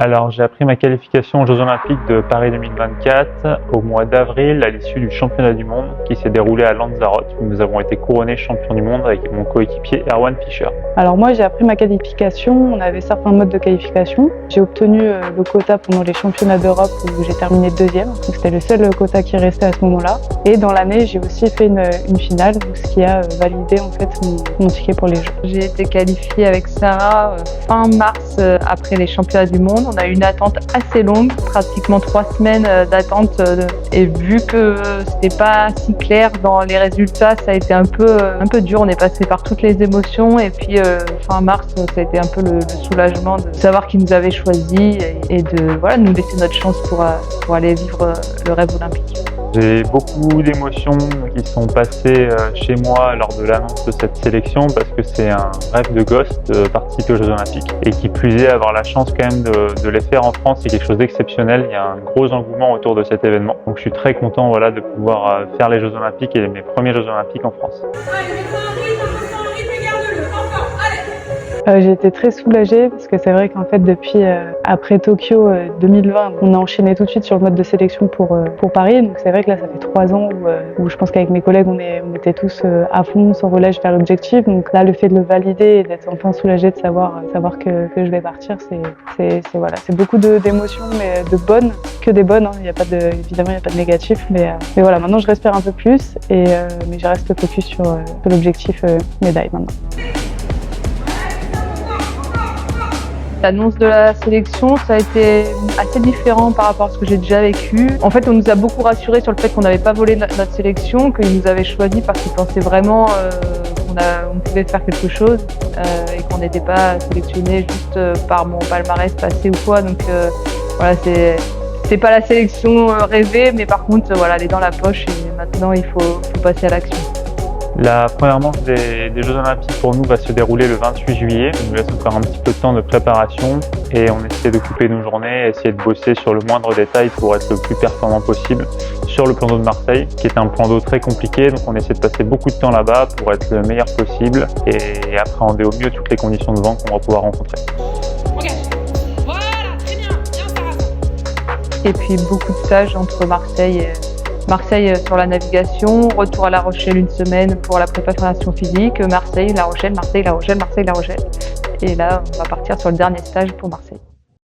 Alors, j'ai appris ma qualification aux Jeux Olympiques de Paris 2024 au mois d'avril à l'issue du championnat du monde qui s'est déroulé à Lanzarote où nous avons été couronnés champions du monde avec mon coéquipier Erwan Fischer. Alors moi j'ai appris ma qualification, on avait certains modes de qualification. J'ai obtenu le quota pendant les championnats d'Europe où j'ai terminé deuxième, donc c'était le seul quota qui restait à ce moment-là. Et dans l'année j'ai aussi fait une finale, donc ce qui a validé en fait mon ticket pour les Jeux. J'ai été qualifiée avec Sarah fin mars après les championnats du monde. On a eu une attente assez longue, pratiquement 3 semaines d'attente et vu que c'était pas si clair dans les résultats, ça a été un peu dur. On est passé par toutes les émotions et puis fin mars, ça a été un peu le soulagement de savoir qu'ils nous avaient choisis et de nous laisser notre chance pour aller vivre le rêve olympique. J'ai beaucoup d'émotions qui sont passées chez moi lors de l'annonce de cette sélection parce que c'est un rêve de gosse de participer aux Jeux Olympiques. Et qui plus est, avoir la chance quand même de les faire en France, c'est quelque chose d'exceptionnel. Il y a un gros engouement autour de cet événement. Donc je suis très content de pouvoir faire les Jeux Olympiques et mes premiers Jeux Olympiques en France. J'ai été très soulagée parce que c'est vrai qu'en fait depuis après Tokyo 2020, on a enchaîné tout de suite sur le mode de sélection pour Paris. Donc c'est vrai que là ça fait 3 ans où je pense qu'avec mes collègues on était tous à fond, sans relâche vers l'objectif. Donc là le fait de le valider et d'être enfin soulagée de savoir que je vais partir, c'est beaucoup d'émotions, mais de bonnes, que des bonnes. Hein. Évidemment il n'y a pas de négatif, mais voilà, maintenant je respire un peu plus mais je reste focus sur l'objectif médaille maintenant. L'annonce de la sélection, ça a été assez différent par rapport à ce que j'ai déjà vécu. En fait, on nous a beaucoup rassurés sur le fait qu'on n'avait pas volé notre sélection, qu'ils nous avaient choisis parce qu'ils pensaient vraiment qu'on pouvait faire quelque chose et qu'on n'était pas sélectionné juste par mon palmarès passé ou quoi. Donc voilà, c'est pas la sélection rêvée, mais par contre, voilà, elle est dans la poche et maintenant il faut passer à l'action. La première manche des Jeux Olympiques pour nous va se dérouler le 28 juillet. On nous laisse encore un petit peu de temps de préparation et on essaie de couper nos journées, essayer de bosser sur le moindre détail pour être le plus performant possible sur le plan d'eau de Marseille, qui est un plan d'eau très compliqué. Donc on essaie de passer beaucoup de temps là-bas pour être le meilleur possible et appréhender au mieux toutes les conditions de vent qu'on va pouvoir rencontrer. Voilà, très bien, Sarah. Et puis beaucoup de stages entre Marseille sur la navigation, retour à La Rochelle une semaine pour la préparation physique, Marseille, La Rochelle, Marseille, La Rochelle, Marseille, La Rochelle. Et là, on va partir sur le dernier stage pour Marseille.